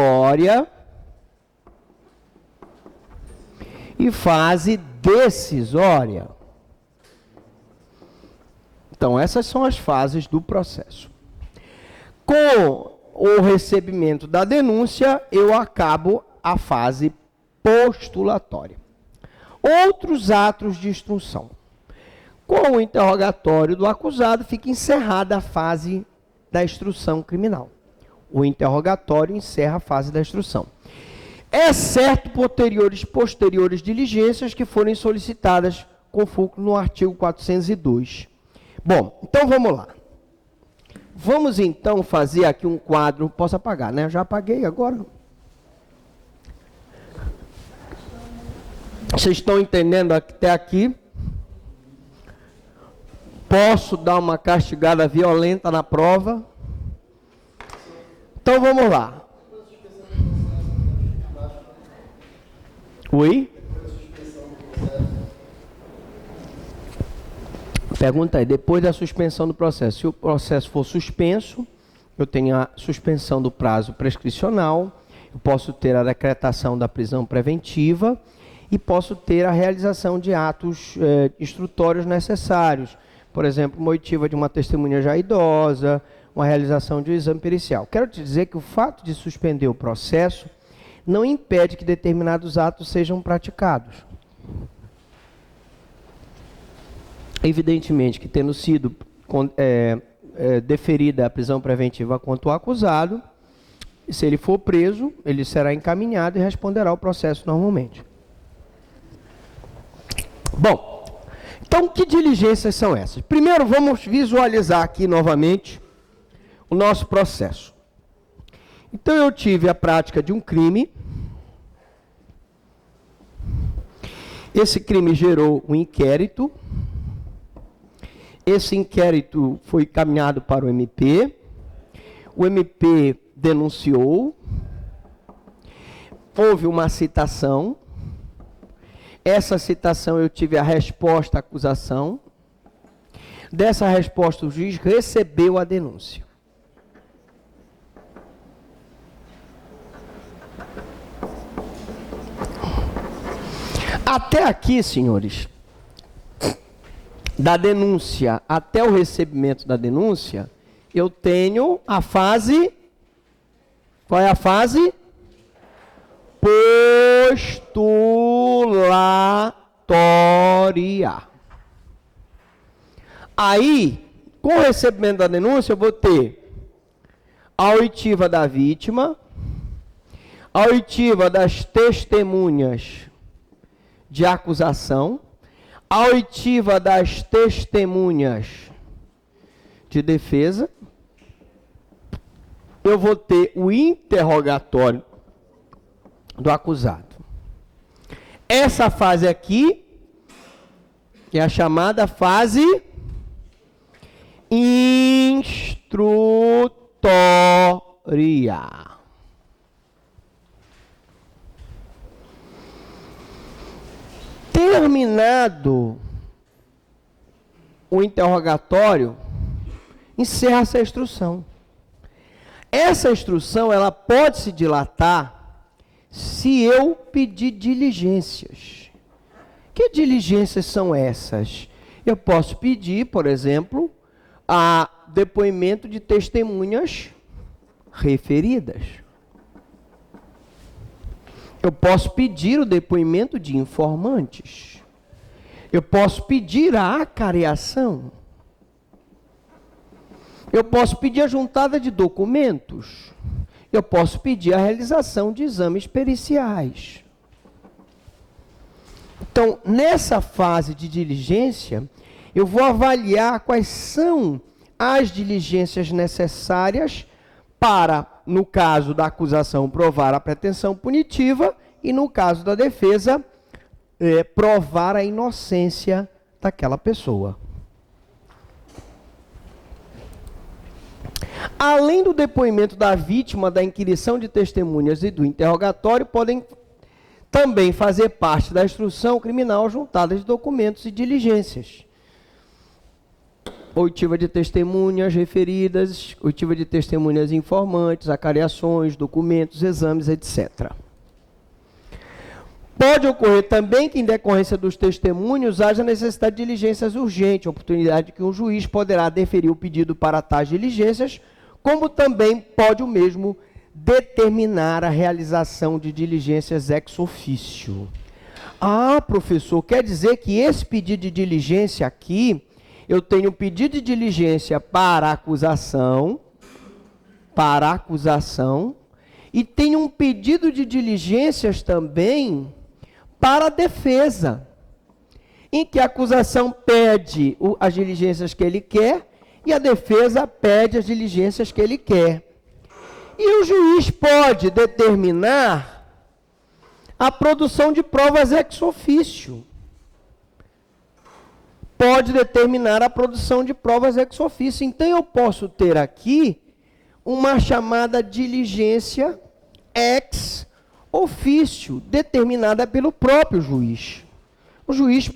instrutória e fase decisória. Então, essas são as fases do processo. Com o recebimento da denúncia, eu acabo a fase postulatória. Outros atos de instrução. Com o interrogatório do acusado, fica encerrada a fase da instrução criminal. O interrogatório encerra a fase da instrução, exceto posteriores diligências que forem solicitadas com fulcro no artigo 402. Bom, então vamos lá. Vamos então fazer aqui um quadro. Posso apagar, né? Eu já apaguei agora. Vocês estão entendendo até aqui? Posso dar uma castigada violenta na prova? Então vamos lá. Oi? Pergunta aí, depois da suspensão do processo. Se o processo for suspenso, eu tenho a suspensão do prazo prescricional, eu posso ter a decretação da prisão preventiva e posso ter a realização de atos instrutórios necessários. Por exemplo, uma oitiva de uma testemunha já idosa, uma realização de um exame pericial. Quero te dizer que o fato de suspender o processo não impede que determinados atos sejam praticados. Evidentemente que, tendo sido deferida a prisão preventiva contra o acusado, se ele for preso, ele será encaminhado e responderá ao processo normalmente. Bom, então que diligências são essas? Primeiro, vamos visualizar aqui novamente o nosso processo. Então, eu tive a prática de um crime. Esse crime gerou um inquérito. Esse inquérito foi encaminhado para o MP. O MP denunciou. Houve uma citação. Essa citação eu tive a resposta à acusação. Dessa resposta o juiz recebeu a denúncia. Até aqui, senhores, da denúncia até o recebimento da denúncia, eu tenho a fase, qual é a fase? Postulatória. Aí, com o recebimento da denúncia, eu vou ter a oitiva da vítima, a oitiva das testemunhas de acusação, a oitiva das testemunhas de defesa, eu vou ter o interrogatório do acusado. Essa fase aqui é a chamada fase instrutória. Terminado o interrogatório, encerra-se a instrução. Essa instrução, ela pode se dilatar se eu pedir diligências. Que diligências são essas? Eu posso pedir, por exemplo, a depoimento de testemunhas referidas. Eu posso pedir o depoimento de informantes. Eu posso pedir a acareação. Eu posso pedir a juntada de documentos. Eu posso pedir a realização de exames periciais. Então, nessa fase de diligência, eu vou avaliar quais são as diligências necessárias para, no caso da acusação, provar a pretensão punitiva e, no caso da defesa, provar a inocência daquela pessoa. Além do depoimento da vítima, da inquirição de testemunhas e do interrogatório, podem também fazer parte da instrução criminal juntada de documentos e diligências. oitiva de testemunhas referidas, oitiva de testemunhas informantes, acariações, documentos, exames, etc. Pode ocorrer também que, em decorrência dos testemunhos, haja necessidade de diligências urgentes, oportunidade que um juiz poderá deferir o pedido para tais diligências, como também pode o mesmo determinar a realização de diligências ex officio. Ah, professor, quer dizer que esse pedido de diligência aqui, eu tenho um pedido de diligência para acusação, e tenho um pedido de diligências também para a defesa, em que a acusação pede as diligências que ele quer e a defesa pede as diligências que ele quer. E o juiz pode determinar a produção de provas ex officio. Pode determinar a produção de provas ex officio. Então, eu posso ter aqui uma chamada diligência ex ofício, determinada pelo próprio juiz. O juiz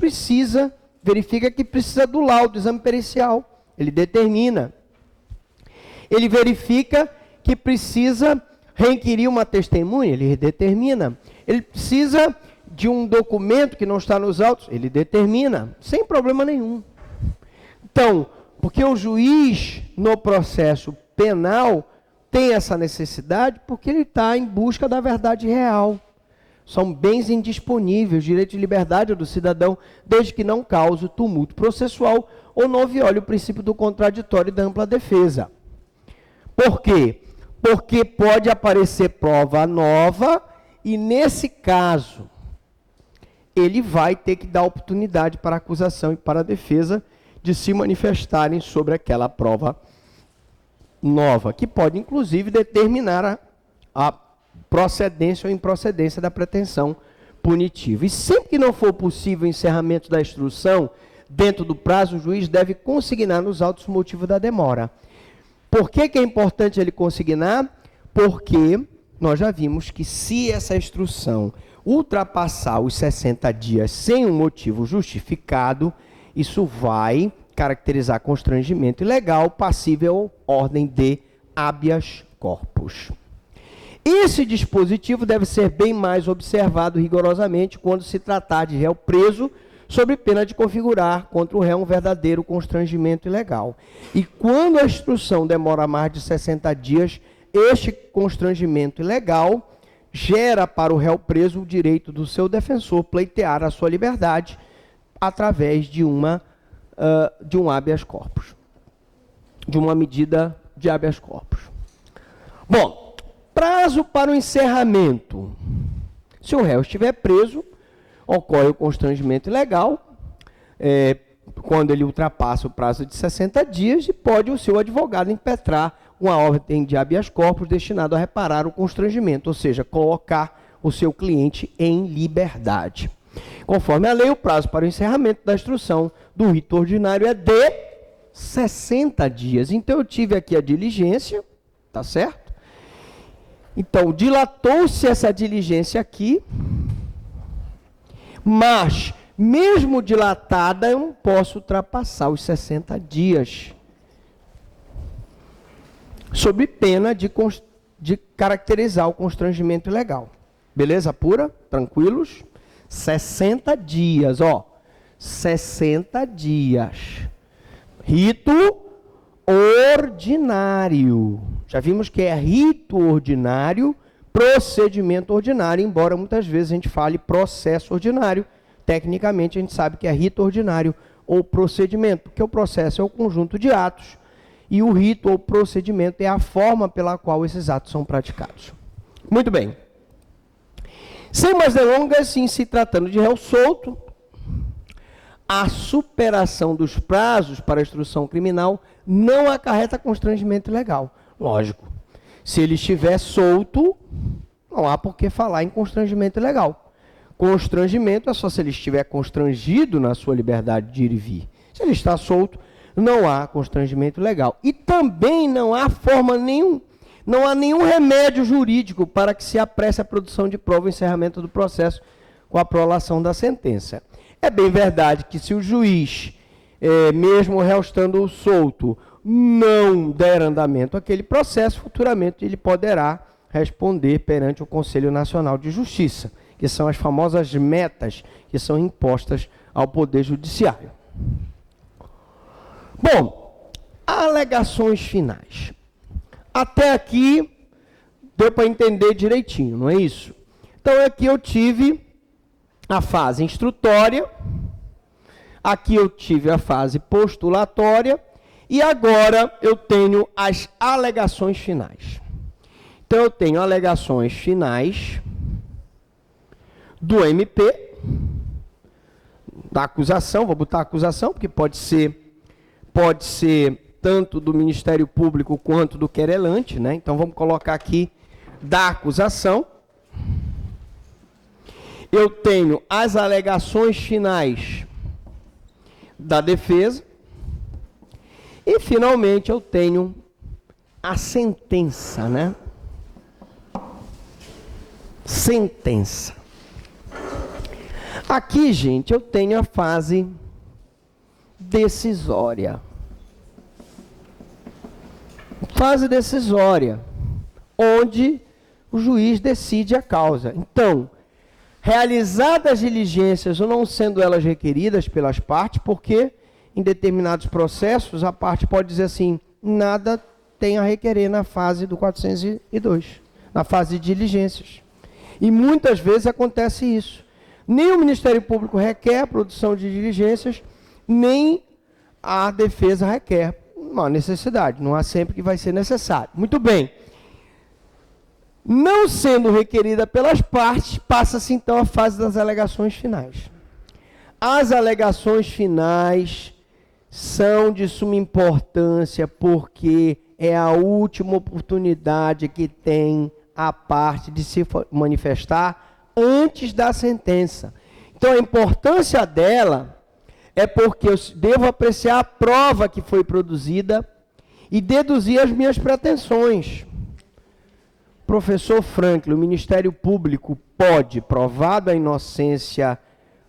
verifica que precisa do laudo, do exame pericial. Ele determina. Ele verifica que precisa requerir uma testemunha, ele determina. Ele precisa de um documento que não está nos autos, ele determina, sem problema nenhum. Então, porque o juiz, no processo penal, tem essa necessidade porque ele está em busca da verdade real. São bens indisponíveis, direito de liberdade do cidadão, desde que não cause tumulto processual ou não viole o princípio do contraditório e da ampla defesa. Por quê? Porque pode aparecer prova nova e, nesse caso, ele vai ter que dar oportunidade para a acusação e para a defesa de se manifestarem sobre aquela prova nova, que pode, inclusive, determinar a procedência ou improcedência da pretensão punitiva. E sempre que não for possível o encerramento da instrução, dentro do prazo, o juiz deve consignar nos autos o motivo da demora. Por que é importante ele consignar? Porque nós já vimos que se essa instrução ultrapassar os 60 dias sem um motivo justificado, isso vai caracterizar constrangimento ilegal, passível ordem de habeas corpus. Esse dispositivo deve ser bem mais observado rigorosamente quando se tratar de réu preso, sob pena de configurar contra o réu um verdadeiro constrangimento ilegal. E quando a instrução demora mais de 60 dias, este constrangimento ilegal gera para o réu preso o direito do seu defensor pleitear a sua liberdade através de um habeas corpus, de uma medida de habeas corpus. Bom, prazo para o encerramento. Se o réu estiver preso, ocorre o constrangimento ilegal, quando ele ultrapassa o prazo de 60 dias, e pode o seu advogado impetrar uma ordem de habeas corpus destinada a reparar o constrangimento, ou seja, colocar o seu cliente em liberdade. Conforme a lei, o prazo para o encerramento da instrução do rito ordinário é de 60 dias. Então, eu tive aqui a diligência, tá certo? Então, dilatou-se essa diligência aqui, mas, mesmo dilatada, eu não posso ultrapassar os 60 dias, sob pena de caracterizar o constrangimento ilegal. Beleza pura? Tranquilos? 60 dias, ó. 60 dias. Rito ordinário. Já vimos que é rito ordinário, procedimento ordinário, embora muitas vezes a gente fale processo ordinário. Tecnicamente, a gente sabe que é rito ordinário ou procedimento, porque o processo é o conjunto de atos e o rito ou procedimento é a forma pela qual esses atos são praticados. Muito bem. Sem mais delongas, em se tratando de réu solto, a superação dos prazos para a instrução criminal não acarreta constrangimento ilegal. Lógico. Se ele estiver solto, não há por que falar em constrangimento ilegal. Constrangimento é só se ele estiver constrangido na sua liberdade de ir e vir. Se ele está solto, não há constrangimento legal. E também não há não há nenhum remédio jurídico para que se apresse a produção de prova e encerramento do processo com a prolação da sentença. É bem verdade que se o juiz mesmo o réu estando solto, não der andamento àquele processo, futuramente ele poderá responder perante o Conselho Nacional de Justiça, que são as famosas metas que são impostas ao Poder Judiciário. Bom, alegações finais. Até aqui deu para entender direitinho, não é isso? Então aqui eu tive a fase instrutória, aqui eu tive a fase postulatória, e agora eu tenho as alegações finais. Então eu tenho alegações finais do MP, da acusação, vou botar acusação, porque pode ser tanto do Ministério Público quanto do querelante, né? Então vamos colocar aqui da acusação. Eu tenho as alegações finais da defesa. E, finalmente, eu tenho a sentença, né? Sentença. Aqui, gente, eu tenho a fase decisória. Fase decisória, onde o juiz decide a causa. Então, realizadas as diligências ou não sendo elas requeridas pelas partes, porque em determinados processos a parte pode dizer assim, nada tem a requerer na fase do 402, na fase de diligências. E muitas vezes acontece isso. Nem o Ministério Público requer a produção de diligências, nem a defesa requer. Não há necessidade, não há sempre que vai ser necessário. Muito bem. Não sendo requerida pelas partes, passa-se então a fase das alegações finais. As alegações finais são de suma importância porque é a última oportunidade que tem a parte de se manifestar antes da sentença. Então a importância dela é porque eu devo apreciar a prova que foi produzida e deduzir as minhas pretensões. Professor Franklin, o Ministério Público pode, provada a inocência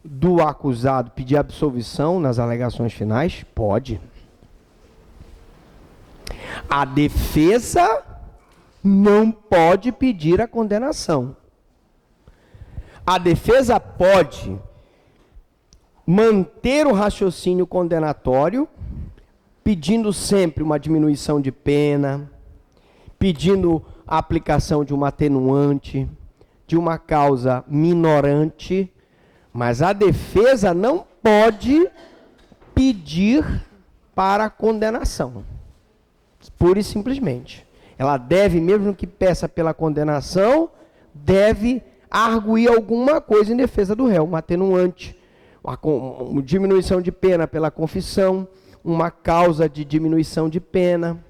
do acusado, pedir absolvição nas alegações finais? Pode. A defesa não pode pedir a condenação. A defesa pode manter o raciocínio condenatório, pedindo sempre uma diminuição de pena, pedindo a aplicação de uma atenuante, de uma causa minorante, mas a defesa não pode pedir para a condenação, pura e simplesmente. Ela deve, mesmo que peça pela condenação, deve arguir alguma coisa em defesa do réu, uma atenuante, uma diminuição de pena pela confissão, uma causa de diminuição de pena.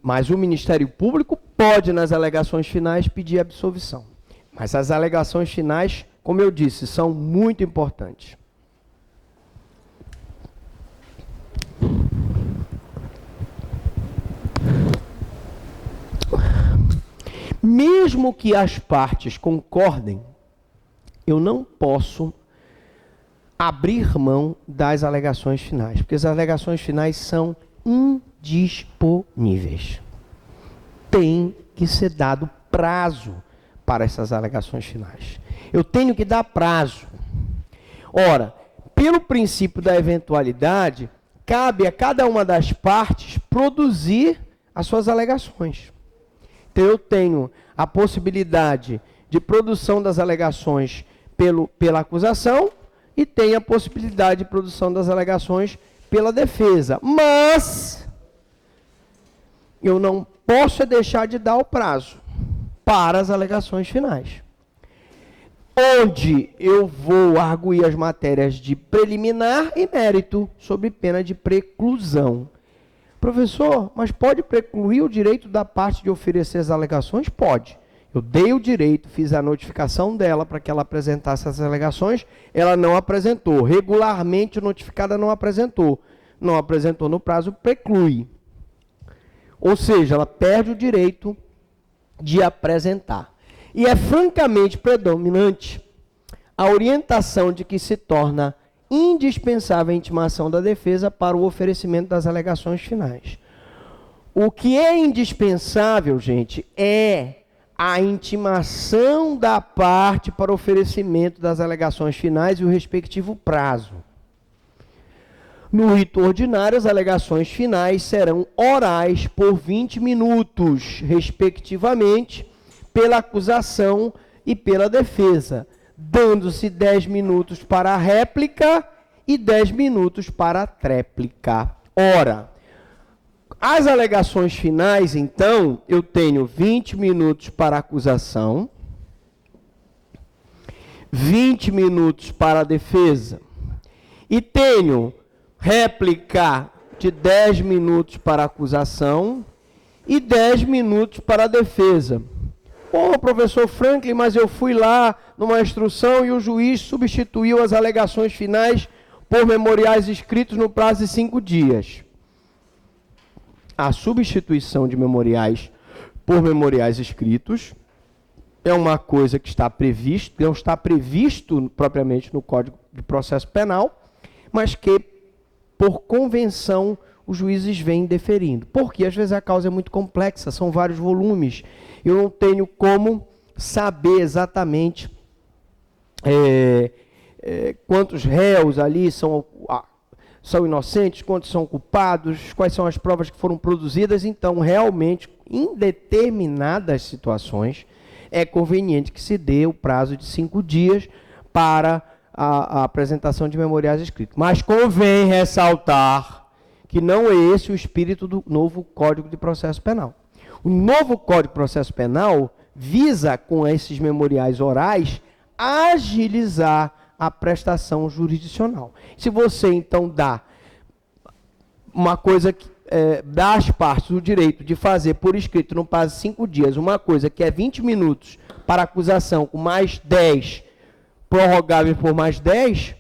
Mas o Ministério Público pode, nas alegações finais, pedir absolvição. Mas as alegações finais, como eu disse, são muito importantes. Mesmo que as partes concordem, eu não posso abrir mão das alegações finais, porque as alegações finais são indisponíveis. Tem que ser dado prazo para essas alegações finais. Eu tenho que dar prazo. Ora, pelo princípio da eventualidade, cabe a cada uma das partes produzir as suas alegações. Então, eu tenho a possibilidade de produção das alegações pela acusação e tenho a possibilidade de produção das alegações pela defesa. Mas eu não posso deixar de dar o prazo para as alegações finais, onde eu vou arguir as matérias de preliminar e mérito sob pena de preclusão. Professor, mas pode precluir o direito da parte de oferecer as alegações? Pode. Eu dei o direito, fiz a notificação dela para que ela apresentasse as alegações, ela não apresentou. Regularmente notificada não apresentou. Não apresentou no prazo, preclui. Ou seja, ela perde o direito de apresentar. E é francamente predominante a orientação de que se torna indispensável a intimação da defesa para o oferecimento das alegações finais. O que é indispensável, gente, é a intimação da parte para oferecimento das alegações finais e o respectivo prazo. No rito ordinário, as alegações finais serão orais por 20 minutos, respectivamente, pela acusação e pela defesa, dando-se 10 minutos para a réplica e 10 minutos para a tréplica. Ora, as alegações finais, então, eu tenho 20 minutos para a acusação, 20 minutos para a defesa, e tenho réplica de 10 minutos para a acusação e 10 minutos para a defesa. Pô, professor Franklin, mas eu fui lá numa instrução e o juiz substituiu as alegações finais por memoriais escritos no prazo de 5 dias. A substituição de memoriais por memoriais escritos é uma coisa que está previsto, não está previsto propriamente no Código de Processo Penal, mas que, por convenção, os juízes vêm deferindo. Porque às vezes a causa é muito complexa, são vários volumes. Eu não tenho como saber exatamente quantos réus ali são inocentes, quantos são culpados, quais são as provas que foram produzidas. Então, realmente, em determinadas situações, é conveniente que se dê o prazo de 5 dias para a apresentação de memoriais escritos. Mas convém ressaltar que não é esse o espírito do novo Código de Processo Penal. O novo Código de Processo Penal visa, com esses memoriais orais, agilizar a prestação jurisdicional. Se você, então, dá uma coisa que dá às partes o direito de fazer por escrito no prazo de 5 dias, uma coisa que é 20 minutos para acusação, com mais 10, prorrogável por mais 10,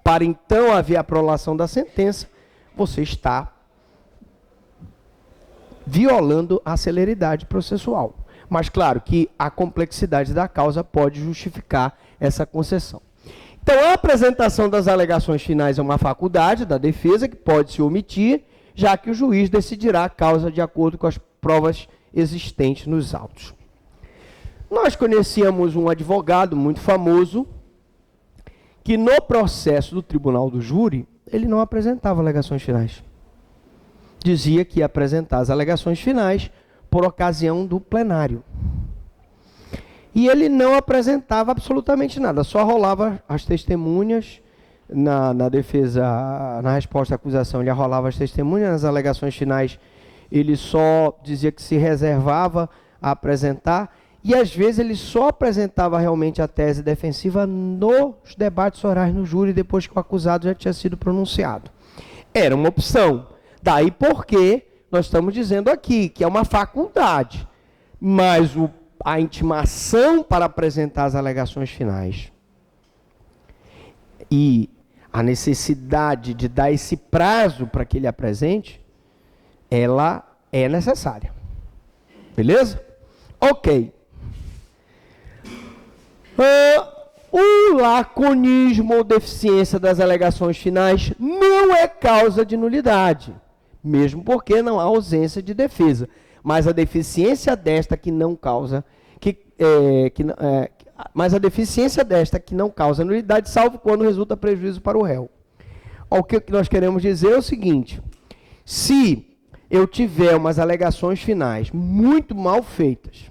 para então haver a prolação da sentença, você está violando a celeridade processual. Mas, claro, que a complexidade da causa pode justificar essa concessão. Então, a apresentação das alegações finais é uma faculdade da defesa que pode se omitir, já que o juiz decidirá a causa de acordo com as provas existentes nos autos. Nós conhecíamos um advogado muito famoso que, no processo do tribunal do júri, ele não apresentava alegações finais. Dizia que ia apresentar as alegações finais por ocasião do plenário. E ele não apresentava absolutamente nada, só rolava as testemunhas na defesa, na resposta à acusação, ele arrolava as testemunhas, nas alegações finais ele só dizia que se reservava a apresentar, e às vezes ele só apresentava realmente a tese defensiva nos debates orais no júri, depois que o acusado já tinha sido pronunciado. Era uma opção. Daí porque nós estamos dizendo aqui que é uma faculdade, mas a intimação para apresentar as alegações finais e a necessidade de dar esse prazo para que ele apresente, ela é necessária. Beleza? Ok. O laconismo ou deficiência das alegações finais não é causa de nulidade, mesmo porque não há ausência de defesa. Mas a deficiência desta que não causa, mas a deficiência desta que não causa nulidade, salvo quando resulta prejuízo para o réu. O que nós queremos dizer é o seguinte: se eu tiver umas alegações finais muito mal feitas,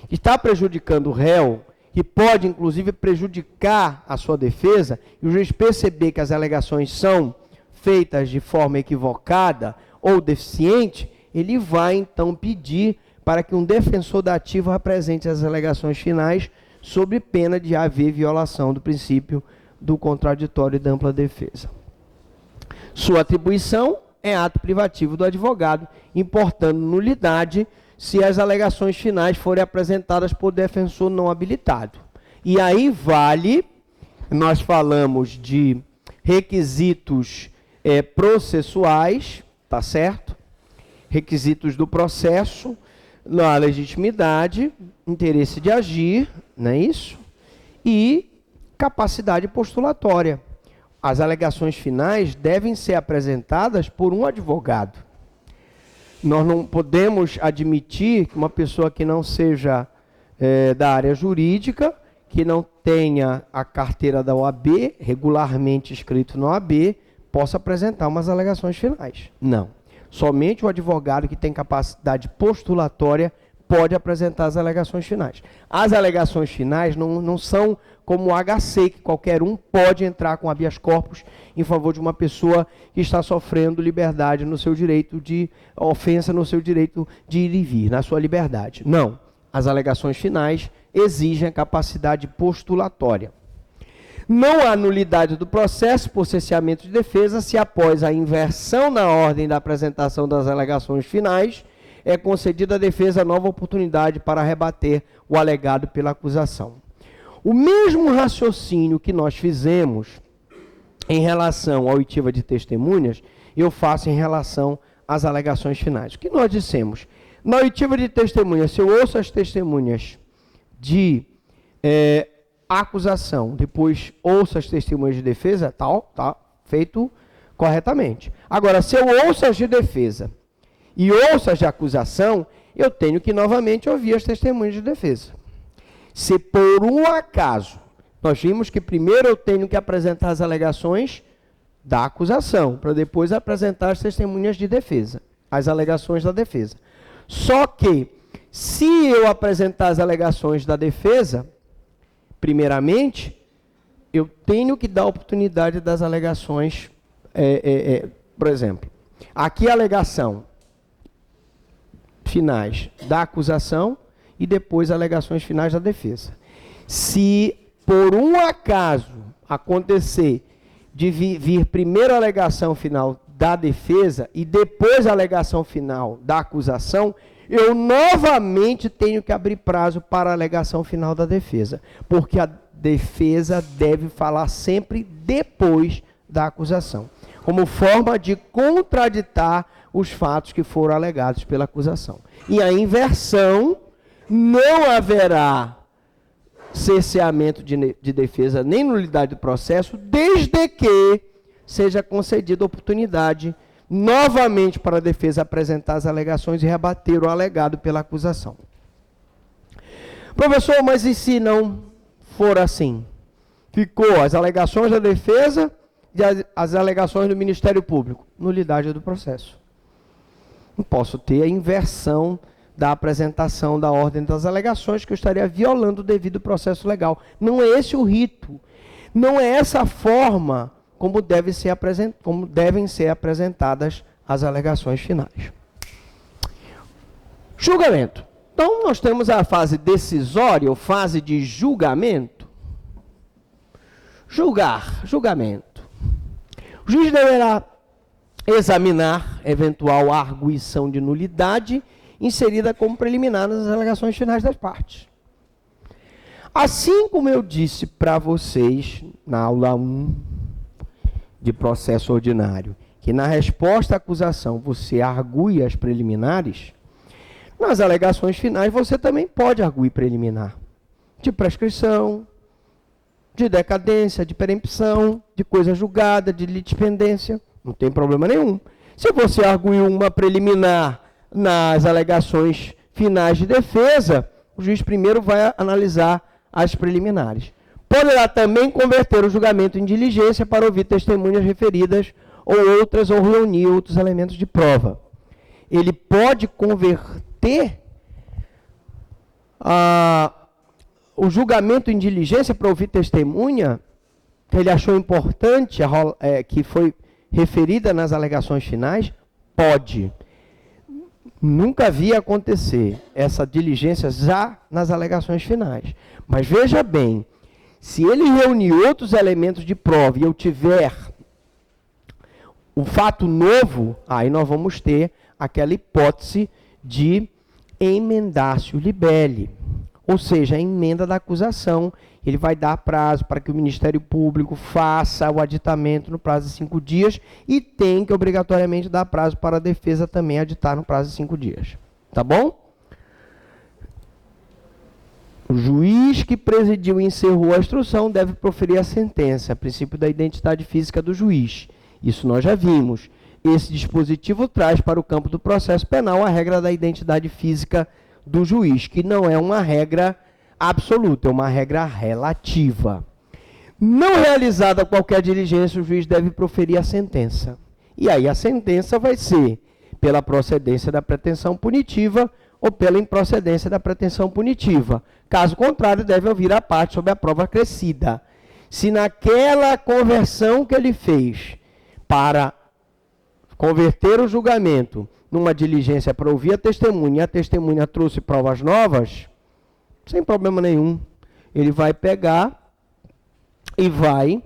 que está prejudicando o réu, que pode inclusive prejudicar a sua defesa, e o juiz perceber que as alegações são feitas de forma equivocada ou deficiente, ele vai então pedir para que um defensor da ativa apresente as alegações finais sob pena de haver violação do princípio do contraditório e da ampla defesa. Sua atribuição é ato privativo do advogado, importando nulidade se as alegações finais forem apresentadas por defensor não habilitado. E aí vale, nós falamos de requisitos processuais, tá certo? Requisitos do processo, na legitimidade, interesse de agir, não é isso? E capacidade postulatória. as alegações finais devem ser apresentadas por um advogado. Nós não podemos admitir que uma pessoa que não seja da área jurídica, que não tenha a carteira da OAB, regularmente escrito na OAB, possa apresentar umas alegações finais. Não. Somente o advogado que tem capacidade postulatória pode apresentar as alegações finais. As alegações finais não são como o HC, que qualquer um pode entrar com habeas corpus em favor de uma pessoa que está sofrendo liberdade no seu direito de ofensa, no seu direito de ir e vir, na sua liberdade. Não. As alegações finais exigem a capacidade postulatória. Não há nulidade do processo por cesseamento de defesa se após a inversão na ordem da apresentação das alegações finais é concedida à defesa nova oportunidade para rebater o alegado pela acusação. O mesmo raciocínio que nós fizemos em relação à oitiva de testemunhas, eu faço em relação às alegações finais. O que nós dissemos? Na oitiva de testemunhas, se eu ouço as testemunhas de acusação, depois ouço as testemunhas de defesa, tá feito corretamente. Agora, se eu ouço as de defesa e ouço as de acusação, eu tenho que novamente ouvir as testemunhas de defesa. Se por um acaso, nós vimos que primeiro eu tenho que apresentar as alegações da acusação, para depois apresentar as testemunhas de defesa, as alegações da defesa. Só que, se eu apresentar as alegações da defesa, primeiramente, eu tenho que dar oportunidade das alegações, por exemplo, aqui a alegação finais da acusação e depois alegações finais da defesa. Se por um acaso acontecer de vir primeiro a alegação final da defesa e depois a alegação final da acusação, eu novamente tenho que abrir prazo para a alegação final da defesa, porque a defesa deve falar sempre depois da acusação, como forma de contraditar os fatos que foram alegados pela acusação. E a inversão, não haverá cerceamento de defesa nem nulidade do processo, desde que seja concedida oportunidade novamente para a defesa apresentar as alegações e rebater o alegado pela acusação. Professor, mas e se não for assim? Ficou as alegações da defesa e as alegações do Ministério Público. Nulidade do processo. Não posso ter a inversão da apresentação da ordem das alegações, que eu estaria violando o devido processo legal. Não é esse o rito. Não é essa a forma como devem ser apresentadas as alegações finais. Julgamento. Então, nós temos a fase decisória, ou fase de julgamento. Julgamento. O juiz deverá examinar eventual arguição de nulidade inserida como preliminar nas alegações finais das partes. Assim como eu disse para vocês na aula 1 de processo ordinário, que na resposta à acusação você argui as preliminares, nas alegações finais você também pode arguir preliminar, de prescrição, de decadência, de perempção, de coisa julgada, de litispendência, não tem problema nenhum. Se você arguiu uma preliminar nas alegações finais de defesa, o juiz primeiro vai analisar as preliminares. Poderá também converter o julgamento em diligência para ouvir testemunhas referidas ou reunir outros elementos de prova. Ele pode converter o julgamento em diligência para ouvir testemunha que ele achou importante, que foi referida nas alegações finais? Pode. Nunca vi acontecer essa diligência já nas alegações finais. Mas veja bem, se ele reunir outros elementos de prova e eu tiver um fato novo, aí nós vamos ter aquela hipótese de emendatio libelli, ou seja, a emenda da acusação. Ele vai dar prazo para que o Ministério Público faça o aditamento no prazo de 5 dias e tem que obrigatoriamente dar prazo para a defesa também aditar no prazo de 5 dias. Tá bom? O juiz juiz que presidiu e encerrou a instrução deve proferir a sentença, princípio da identidade física do juiz. Isso nós já vimos. Esse dispositivo traz para o campo do processo penal a regra da identidade física do juiz, que não é uma regra absoluta, é uma regra relativa. Não realizada qualquer diligência, o juiz deve proferir a sentença. E aí a sentença vai ser pela procedência da pretensão punitiva ou pela improcedência da pretensão punitiva. Caso contrário, deve ouvir a parte sobre a prova acrescida. Se naquela conversão que ele fez para converter o julgamento numa diligência para ouvir a testemunha, e a testemunha trouxe provas novas, sem problema nenhum, ele vai pegar e vai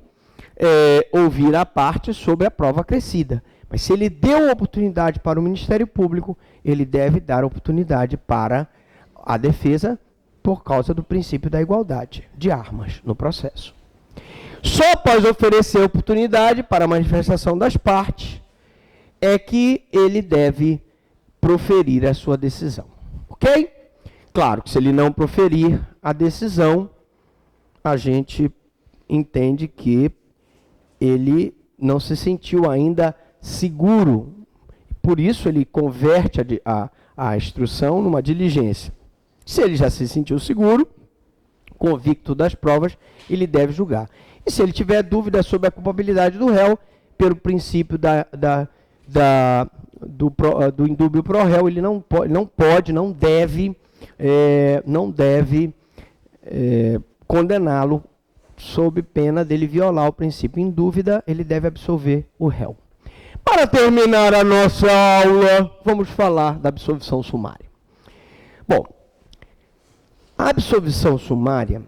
ouvir a parte sobre a prova acrescida. Mas se ele deu oportunidade para o Ministério Público, ele deve dar oportunidade para a defesa por causa do princípio da igualdade de armas no processo. Só após oferecer oportunidade para a manifestação das partes é que ele deve proferir a sua decisão. Ok? Claro que se ele não proferir a decisão, a gente entende que ele não se sentiu ainda seguro. Por isso ele converte a instrução numa diligência. Se ele já se sentiu seguro, convicto das provas, ele deve julgar. E se ele tiver dúvida sobre a culpabilidade do réu, pelo princípio do indúbio pro réu, ele não deve condená-lo sob pena dele violar o princípio. Em dúvida, ele deve absolver o réu. Para terminar a nossa aula, vamos falar da absolvição sumária. Bom, a absolvição sumária,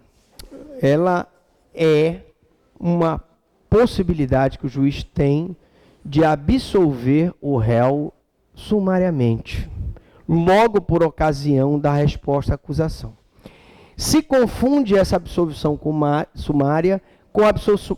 ela é uma possibilidade que o juiz tem de absolver o réu sumariamente, logo por ocasião da resposta à acusação. Se confunde essa absolvição sumária com a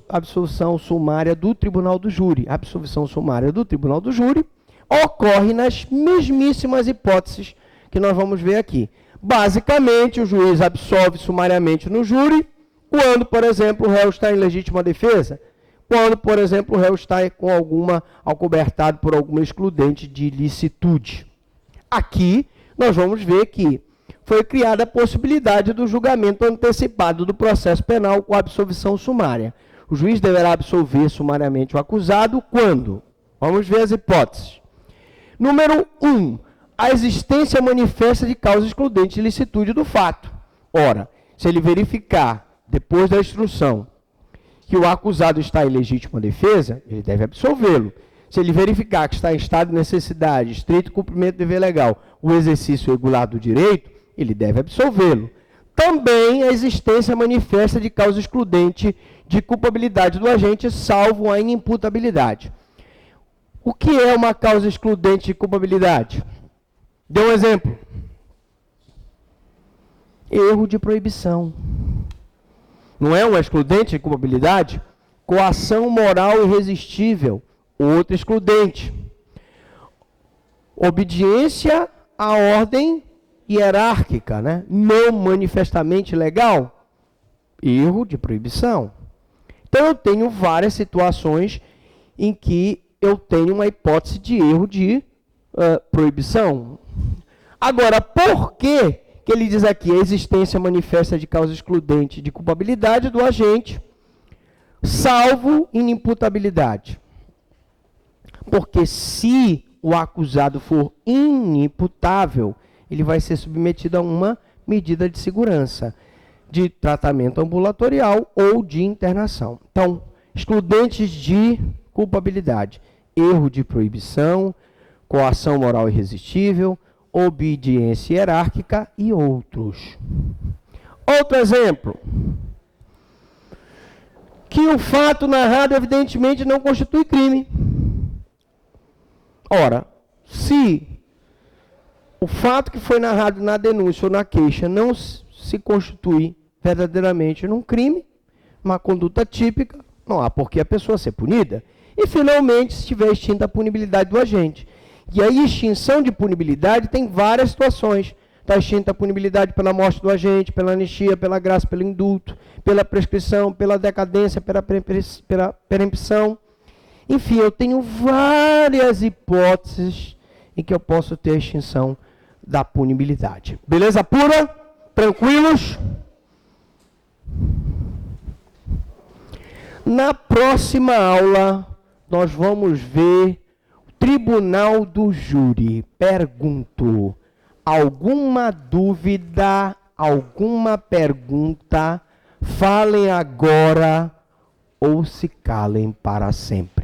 absolvição sumária do tribunal do júri. A absolvição sumária do tribunal do júri ocorre nas mesmíssimas hipóteses que nós vamos ver aqui. Basicamente, o juiz absolve sumariamente no júri quando, por exemplo, o réu está em legítima defesa, quando, por exemplo, o réu está acobertado por alguma excludente de ilicitude. Aqui, nós vamos ver que foi criada a possibilidade do julgamento antecipado do processo penal com a absolvição sumária. O juiz deverá absolver sumariamente o acusado quando? Vamos ver as hipóteses. Número 1. A existência manifesta de causa excludente de ilicitude do fato. Ora, se ele verificar, depois da instrução, que o acusado está em legítima defesa, ele deve absolvê-lo. Se ele verificar que está em estado de necessidade, estrito cumprimento do dever legal, o exercício regular do direito, ele deve absolvê-lo. Também a existência manifesta de causa excludente de culpabilidade do agente, salvo a inimputabilidade. O que é uma causa excludente de culpabilidade? Dê um exemplo. Erro de proibição. Não é uma excludente de culpabilidade? Coação moral irresistível. Outra excludente. Obediência à ordem hierárquica, né? Não manifestamente legal. Erro de proibição. Então, eu tenho várias situações em que eu tenho uma hipótese de erro de proibição. Agora, por que ele diz aqui a existência manifesta de causa excludente de culpabilidade do agente, salvo inimputabilidade? Porque se o acusado for inimputável, ele vai ser submetido a uma medida de segurança, de tratamento ambulatorial ou de internação. Então, excludentes de culpabilidade, erro de proibição, coação moral irresistível, obediência hierárquica e outros. Outro exemplo. Que o fato narrado evidentemente não constitui crime. Ora, se o fato que foi narrado na denúncia ou na queixa não se constitui verdadeiramente num crime, uma conduta típica, não há por que a pessoa ser punida. E, finalmente, se tiver extinta a punibilidade do agente. E a extinção de punibilidade tem várias situações. está extinta a punibilidade pela morte do agente, pela anistia, pela graça, pelo indulto, pela prescrição, pela decadência, pela perempção. Enfim, eu tenho várias hipóteses em que eu posso ter extinção da punibilidade. Beleza pura? Tranquilos? Na próxima aula, nós vamos ver o Tribunal do Júri. Pergunto, alguma dúvida, alguma pergunta? Falem agora ou se calem para sempre.